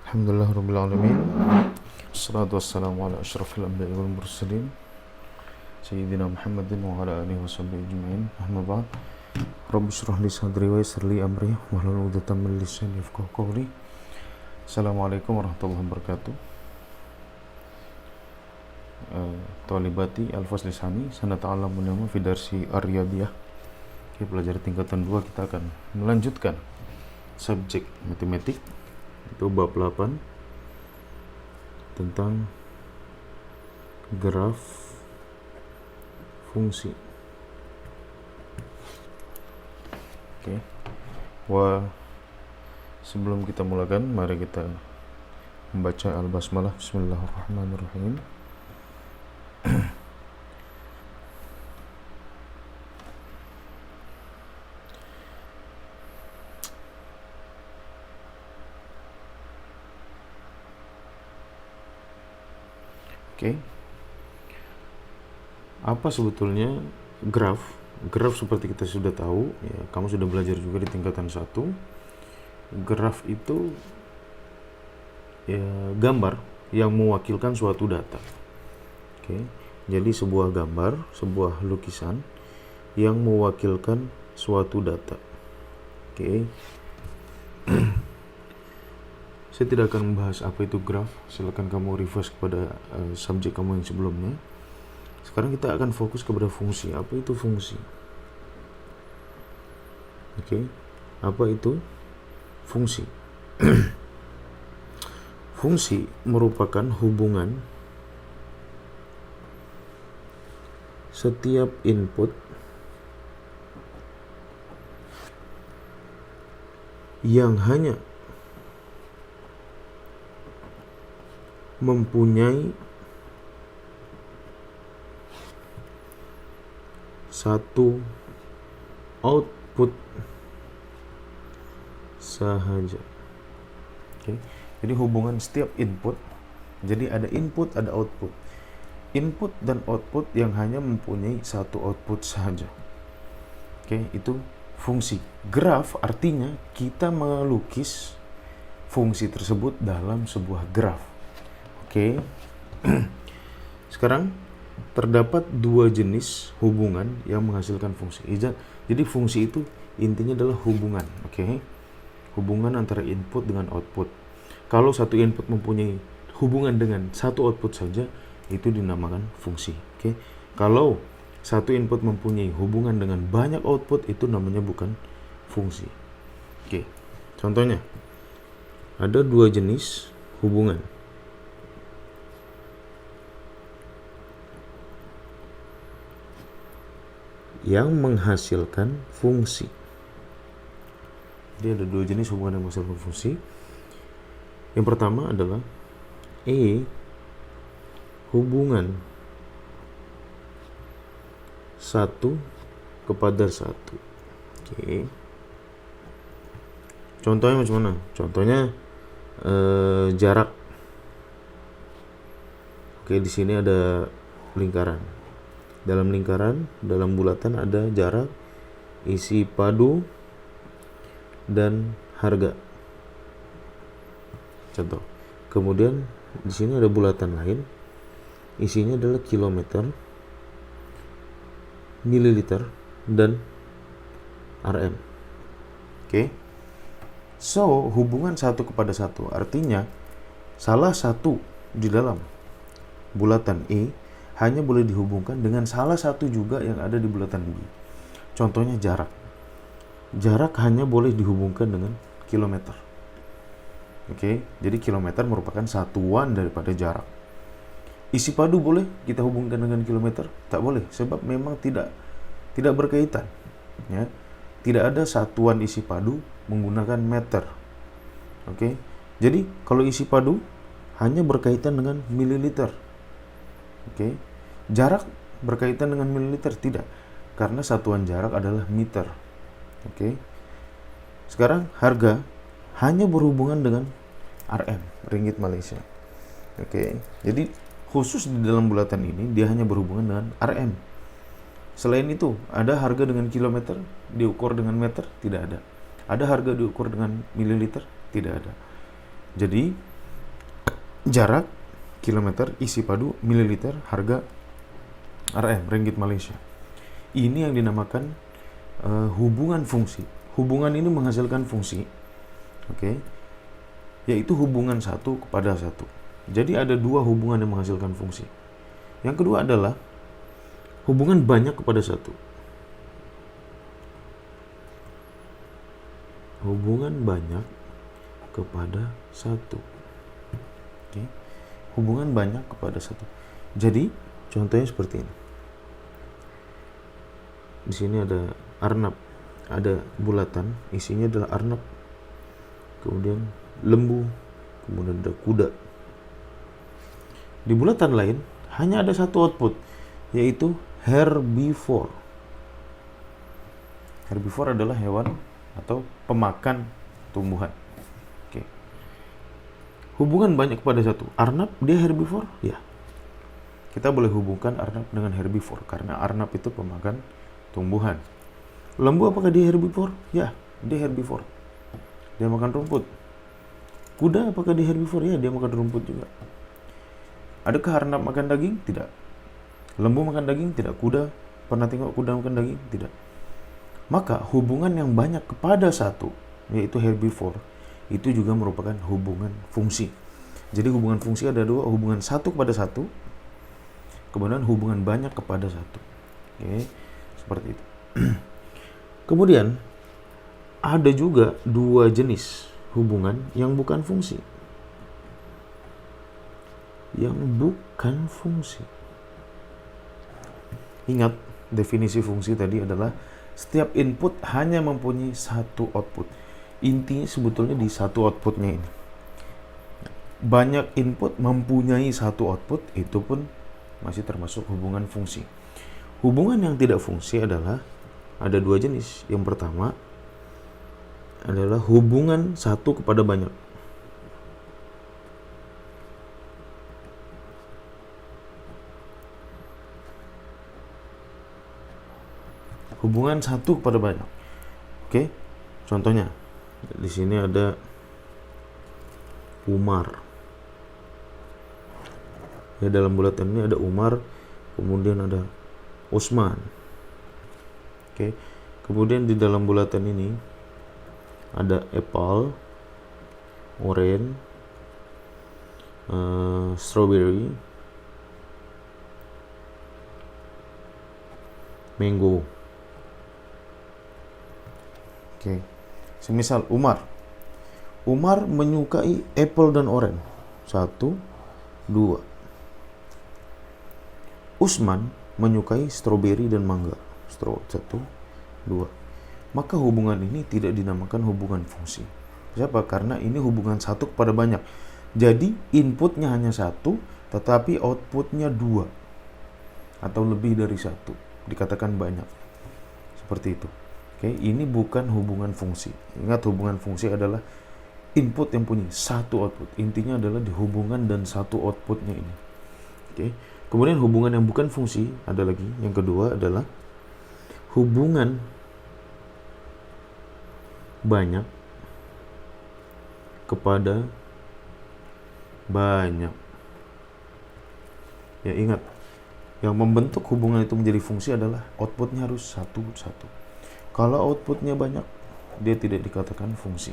Alhamdulillah Rabbil Alamin. Assalatu wassalamu ala ashrafil anbiya'i wal mursalin Sayyidina Muhammadin wa ala alihi wa sahbihi ajma'in. Amma ba'd. Rabbi shrah li sadri wa yassir li amri wahlul 'uqdatam min lisani yafqahu qawli. Assalamualaikum warahmatullahi wabarakatuh. Talibati al-fasli sani sanata'allamu al-yawma fi darsi ar-riyadiyah. Oke, pelajar tingkatan 2 kita akan melanjutkan subjek matematik itu bab 8 tentang graf fungsi. Oke. Sebelum kita mulakan, mari kita membaca al-basmalah. Bismillahirrahmanirrahim. Oke. Apa sebetulnya graf? Graf seperti kita sudah tahu, ya, kamu sudah belajar juga di tingkatan 1. Graf itu ya gambar yang mewakilkan suatu data. Oke. Jadi sebuah gambar, sebuah lukisan yang mewakilkan suatu data. Oke. Saya tidak akan membahas apa itu graf. Silakan kamu reverse kepada subjek kamu yang sebelumnya. Sekarang kita akan fokus kepada fungsi. Apa itu fungsi? Oke. Apa itu fungsi? Fungsi merupakan hubungan setiap input yang hanya mempunyai satu output sahaja. Oke. Jadi hubungan setiap input, jadi ada input, ada output. Input dan output yang hanya mempunyai satu output sahaja. Oke, itu fungsi. Graf artinya kita melukis fungsi tersebut dalam sebuah graf. Oke. Sekarang terdapat dua jenis hubungan yang menghasilkan fungsi. Jadi fungsi itu intinya adalah hubungan. Oke. Hubungan antara input dengan output. Kalau satu input mempunyai hubungan dengan satu output saja, itu dinamakan fungsi. Oke. Kalau satu input mempunyai hubungan dengan banyak output, itu namanya bukan fungsi. Oke. Contohnya, ada dua jenis hubungan. Yang menghasilkan fungsi. Jadi ada dua jenis hubungan yang menghasilkan fungsi. Yang pertama adalah hubungan 1 kepada 1. Oke. Contohnya macam mana? Contohnya jarak. Oke, di sini ada lingkaran. Dalam lingkaran, dalam bulatan ada jarak, isi padu, dan harga. Contoh. Kemudian di sini ada bulatan lain, isinya adalah kilometer, mililiter, dan rm. Oke. So, hubungan 1 kepada 1 artinya salah satu di dalam bulatan E hanya boleh dihubungkan dengan salah satu juga yang ada di bulatan B. Contohnya jarak. Jarak hanya boleh dihubungkan dengan kilometer. Oke, jadi kilometer merupakan satuan daripada jarak. Isi padu boleh kita hubungkan dengan kilometer? Tak boleh, sebab memang tidak berkaitan. Ya, tidak ada satuan isi padu menggunakan meter. Oke, jadi kalau isi padu hanya berkaitan dengan mililiter. Oke. Jarak berkaitan dengan mililiter? Tidak, karena satuan jarak adalah meter. Oke. Sekarang harga hanya berhubungan dengan RM, ringgit Malaysia. Oke. Jadi khusus di dalam bulatan ini dia hanya berhubungan dengan RM. Selain itu, ada harga dengan kilometer diukur dengan meter? Tidak ada. Ada harga diukur dengan mililiter? Tidak ada. Jadi jarak, kilometer, isi padu, mililiter, harga RM, ringgit Malaysia. Ini yang dinamakan hubungan fungsi. Hubungan ini menghasilkan fungsi, oke, yaitu hubungan satu kepada satu. Jadi ada dua hubungan yang menghasilkan fungsi. Yang kedua adalah hubungan banyak kepada satu. Hubungan banyak kepada satu. Oke. Hubungan banyak kepada satu. Jadi contohnya seperti ini. Di sini ada arnab, ada bulatan, isinya adalah arnab. Kemudian lembu, kemudian ada kuda. Di bulatan lain hanya ada satu output, yaitu herbivore. Herbivore adalah hewan atau pemakan tumbuhan. Oke. Hubungan banyak kepada satu. Arnab dia herbivore? Ya. Kita boleh hubungkan arnab dengan herbivore karena arnab itu pemakan tumbuhan. Lembu apakah dia herbivore? Ya, dia herbivore. Dia makan rumput. Kuda apakah dia herbivore? Ya, dia makan rumput juga. Adakah arnab makan daging? Tidak. Lembu makan daging? Tidak. Kuda, pernah tengok kuda makan daging? Tidak. Maka hubungan yang banyak kepada satu, yaitu herbivore, itu juga merupakan hubungan fungsi. Jadi hubungan fungsi ada dua, hubungan satu kepada satu, kemudian hubungan banyak kepada satu. Oke, seperti itu. Kemudian ada juga dua jenis hubungan yang bukan fungsi. Yang bukan fungsi. Ingat, definisi fungsi tadi adalah setiap input hanya mempunyai satu output. Intinya sebetulnya di satu outputnya ini. Banyak input mempunyai satu output, itu pun masih termasuk hubungan fungsi. Hubungan yang tidak fungsi adalah ada dua jenis. Yang pertama adalah hubungan satu kepada banyak. Hubungan satu kepada banyak. Oke, contohnya di sini ada Umar. Ya, dalam bulatan ini ada Umar, kemudian ada Usman. Oke, kemudian di dalam bulatan ini ada apple, orange, strawberry, mango. Oke, semisal Umar menyukai apple dan orange. 1, 2. Usman menyukai strawberry dan mangga. 1, 2. Maka hubungan ini tidak dinamakan hubungan fungsi. Siapa? Karena ini hubungan satu kepada banyak. Jadi inputnya hanya satu, tetapi outputnya 2 atau lebih dari 1. Dikatakan banyak. Seperti itu. Oke, ini bukan hubungan fungsi. Ingat, hubungan fungsi adalah input yang punya satu output. Intinya adalah di hubungan dan satu outputnya ini. Oke. Kemudian hubungan yang bukan fungsi ada lagi. Yang kedua adalah hubungan banyak kepada banyak. Ya, ingat, yang membentuk hubungan itu menjadi fungsi adalah outputnya harus satu-satu. Kalau outputnya banyak, dia tidak dikatakan fungsi.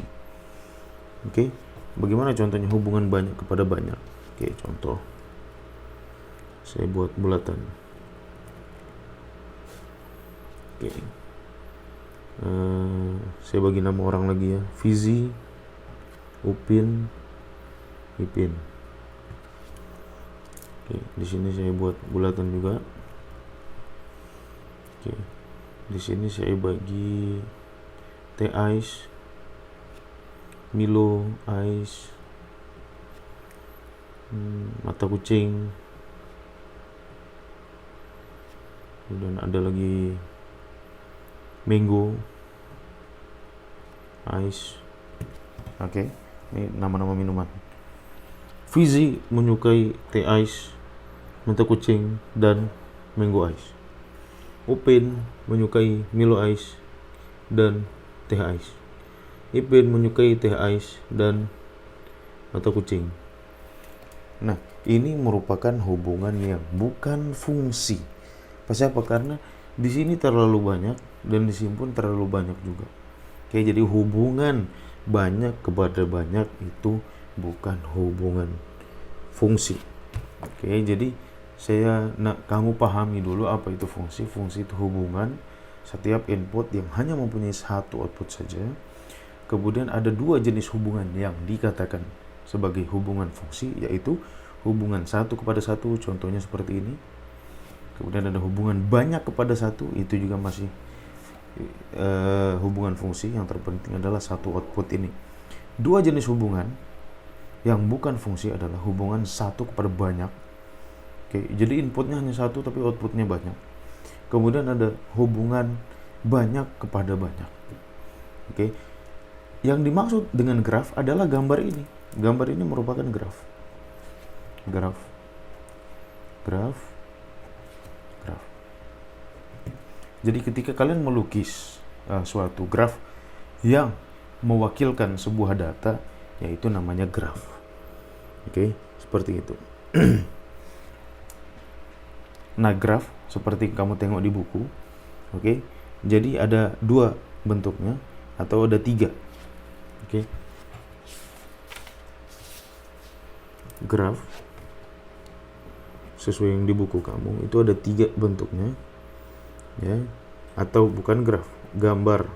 Oke, bagaimana contohnya hubungan banyak kepada banyak? Oke, contoh. Saya buat bulatan. Oke. Saya bagi nama orang lagi ya. Fizi, Upin, Ipin. Oke, di sini saya buat bulatan juga. Oke. Di sini saya bagi Teh Ais, Milo Ais, mata kucing, kemudian ada lagi mango Ais. Oke, ini nama-nama minuman. Fizi menyukai Teh Ais, mata kucing, dan mango Ais. Upin menyukai Milo Ais dan Teh Ais. Ipin menyukai Teh Ais dan mata kucing. Nah, ini merupakan hubungan yang bukan fungsi. Pasti apa? Karena di sini terlalu banyak dan di sini pun terlalu banyak juga. Oke, jadi hubungan banyak kepada banyak itu bukan hubungan fungsi. Oke, jadi kamu pahami dulu apa itu fungsi. Fungsi itu hubungan setiap input yang hanya mempunyai satu output saja. Kemudian ada dua jenis hubungan yang dikatakan sebagai hubungan fungsi, yaitu hubungan satu kepada satu, contohnya seperti ini. Kemudian ada hubungan banyak kepada satu, itu juga masih hubungan fungsi. Yang terpenting adalah satu output ini. Dua jenis hubungan yang bukan fungsi adalah hubungan satu kepada banyak. Oke, jadi inputnya hanya satu tapi outputnya banyak. Kemudian ada hubungan banyak kepada banyak. Oke, yang dimaksud dengan graf adalah gambar ini. Gambar ini merupakan graf. Graf. Jadi ketika kalian melukis suatu graf yang mewakilkan sebuah data, yaitu namanya graf. Oke, seperti itu. Nah, graf seperti kamu tengok di buku, oke. Jadi ada dua bentuknya atau ada tiga, oke. Graf sesuai yang di buku kamu itu ada tiga bentuknya, ya. Atau bukan graf, gambar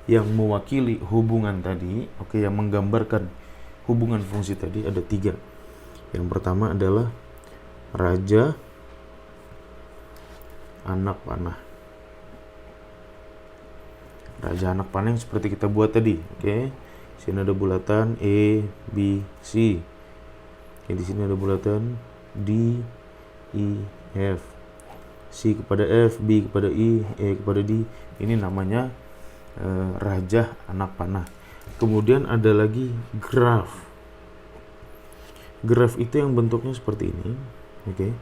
yang mewakili hubungan tadi, oke, yang menggambarkan hubungan fungsi tadi ada tiga. Yang pertama adalah raja anak panah. Raja anak panah yang seperti kita buat tadi, oke. Sini ada bulatan A, B, C. Oke, di sini ada bulatan D, E, F. C kepada F, B kepada I, E kepada D. Ini namanya raja anak panah. Kemudian ada lagi graf. Graf itu yang bentuknya seperti ini. Oke.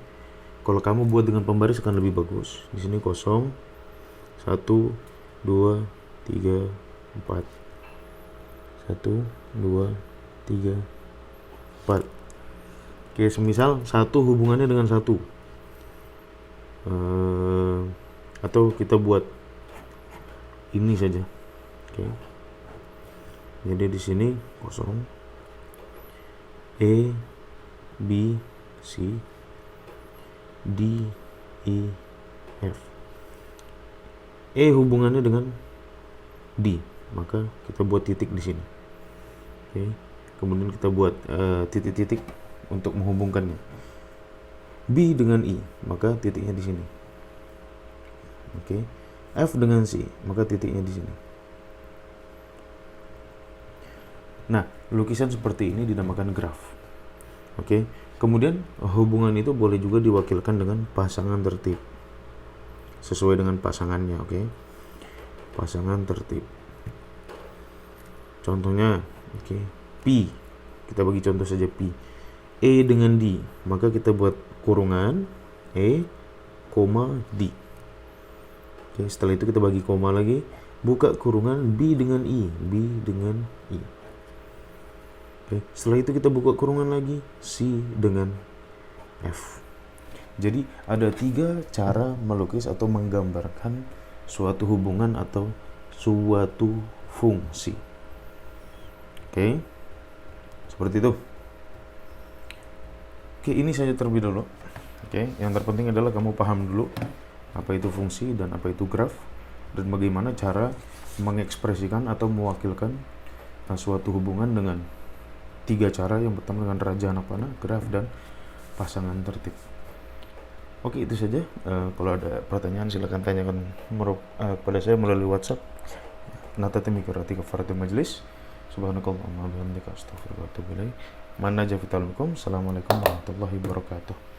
Kalau kamu buat dengan pembaris akan lebih bagus. Di sini kosong. 1 2 3 4. 1 2 3 4. Oke, semisal satu hubungannya dengan satu. Atau kita buat ini saja. Oke. Jadi di sini kosong. A, B, C, D, E, F. E hubungannya dengan D, maka kita buat titik di sini. Oke. Kemudian kita buat titik-titik untuk menghubungkannya. B dengan I, maka titiknya di sini. Oke. F dengan C, maka titiknya di sini. Nah, lukisan seperti ini dinamakan graf. Oke. Kemudian hubungan itu boleh juga diwakilkan dengan pasangan tertib. Sesuai dengan pasangannya, oke. Pasangan tertib. Contohnya, oke, P. Kita bagi contoh saja P. E dengan D, maka kita buat kurungan E, D. Oke, setelah itu kita bagi koma lagi, buka kurungan B dengan I, B dengan I. Oke, setelah itu kita buka kurungan lagi C dengan F. Jadi ada tiga cara melukis atau menggambarkan suatu hubungan atau suatu fungsi. Oke, seperti itu. Oke, ini saja terlebih dulu. Oke, yang terpenting adalah kamu paham dulu apa itu fungsi dan apa itu graf, dan bagaimana cara mengekspresikan atau mewakilkan suatu hubungan dengan tiga cara. Yang pertama dengan raja anak panah, graf, dan pasangan tertib. Oke, itu saja. Kalau ada pertanyaan silakan tanyakan pada saya melalui WhatsApp. Natatimikirati kafaratul majlis. Subhanakallahumma wa bihamdika astaghfiruka wa atubu ilaik. Assalamualaikum warahmatullahi wabarakatuh.